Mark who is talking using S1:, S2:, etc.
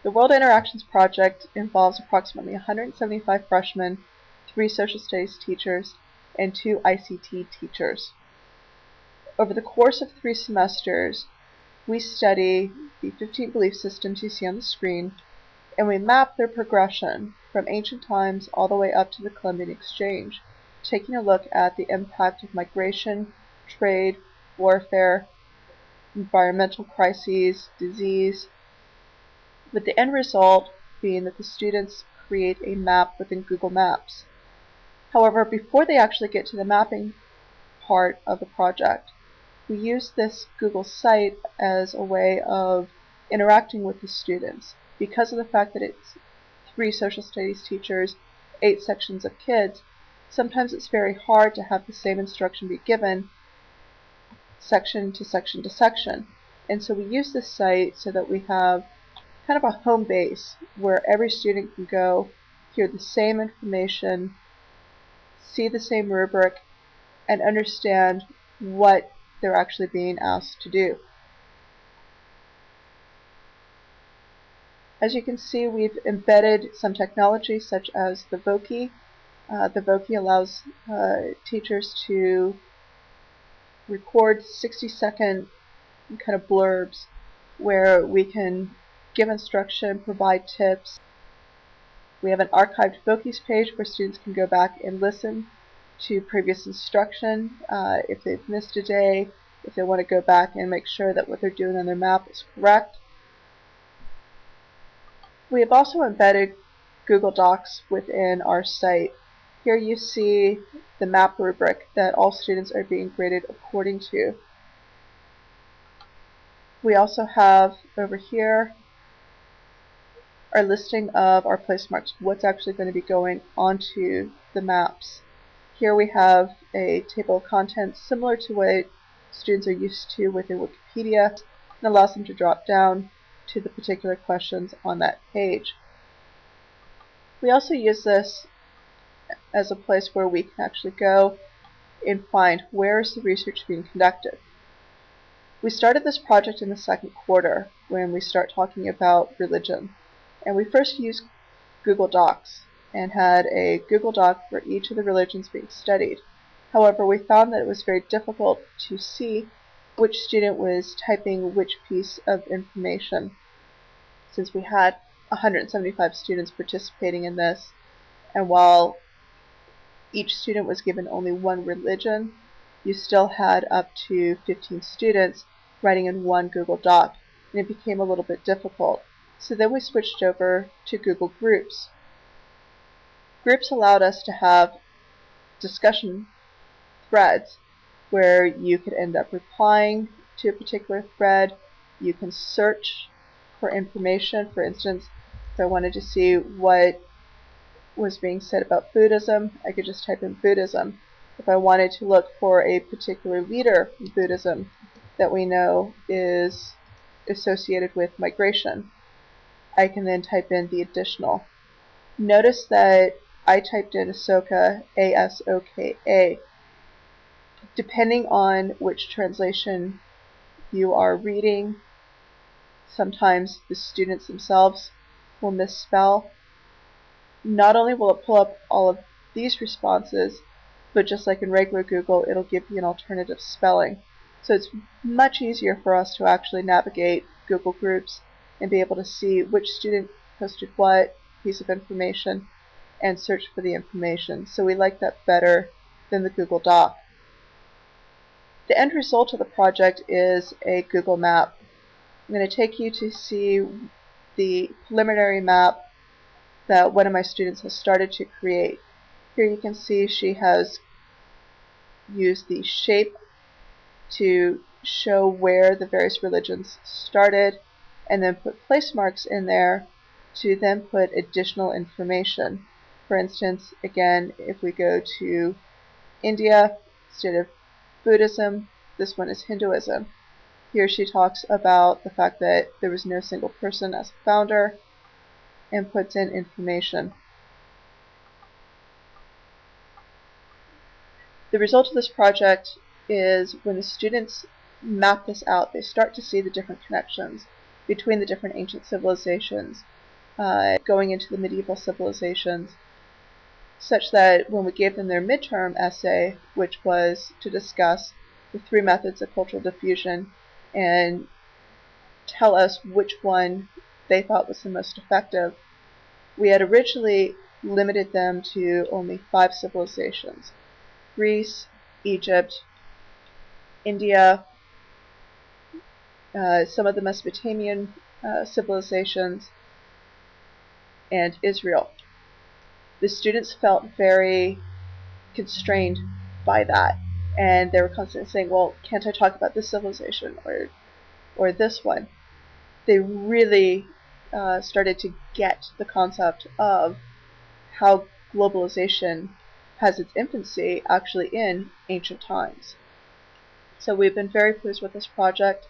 S1: The World Interactions Project involves approximately 175 freshmen, 3 social studies teachers, and 2 ICT teachers. Over the course of 3 semesters, we study the 15 belief systems you see on the screen, and we map their progression from ancient times all the way up to the Columbian Exchange, taking a look at the impact of migration, trade, warfare, environmental crises, disease, with the end result being that the students create a map within Google Maps. However, before they actually get to the mapping part of the project, we use this Google site as a way of interacting with the students. Because of the fact that it's 3 social studies teachers, 8 sections of kids, sometimes it's very hard to have the same instruction be given section to section to section. And so we use this site so that we have kind of a home base where every student can go, hear the same information, see the same rubric, and understand what they're actually being asked to do. As you can see, we've embedded some technology such as the Voki. The Voki allows teachers to record 60-second kind of blurbs where we can give instruction, provide tips. We have an archived Voki's page where students can go back and listen to previous instruction if they've missed a day, if they want to go back and make sure that what they're doing on their map is correct. We have also embedded Google Docs within our site. Here you see the map rubric that all students are being graded according to. We also have over here our listing of our place marks, what's actually going to be going onto the maps. Here we have a table of contents similar to what students are used to within Wikipedia, and allows them to drop down to the particular questions on that page. We also use this as a place where we can actually go and find where is the research being conducted. We started this project in the second quarter when we start talking about religion, and we first used Google Docs and had a Google Doc for each of the religions being studied. However, we found that it was very difficult to see which student was typing which piece of information, since we had 175 students participating in this, and while each student was given only one religion, you still had up to 15 students writing in one Google Doc, and it became a little bit difficult. So then we switched over to Google Groups. Groups allowed us to have discussion threads where you could end up replying to a particular thread. You can search for information. For instance, if I wanted to see what was being said about Buddhism, I could just type in Buddhism. If I wanted to look for a particular leader in Buddhism that we know is associated with migration, I can then type in the additional. Notice that I typed in Ahsoka, A-S-O-K-A. Depending on which translation you are reading, sometimes the students themselves will misspell. Not only will it pull up all of these responses, but just like in regular Google, it'll give you an alternative spelling. So it's much easier for us to actually navigate Google Groups and be able to see which student posted what piece of information and search for the information. So we like that better than the Google Doc. The end result of the project is a Google map. I'm going to take you to see the preliminary map that one of my students has started to create. Here you can see she has used the shape to show where the various religions started, and then put place marks in there to then put additional information. For instance, again, if we go to India, instead of Buddhism, this one is Hinduism. Here she talks about the fact that there was no single person as a founder, and puts in information. The result of this project is when the students map this out, they start to see the different connections. between the different ancient civilizations, going into the medieval civilizations, such that when we gave them their midterm essay, which was to discuss the 3 methods of cultural diffusion and tell us which one they thought was the most effective, we had originally limited them to only 5 civilizations: Greece, Egypt, India, some of the Mesopotamian civilizations, and Israel. The students felt very constrained by that, and they were constantly saying, well, can't I talk about this civilization or this one? They really started to get the concept of how globalization has its infancy actually in ancient times. So we've been very pleased with this project.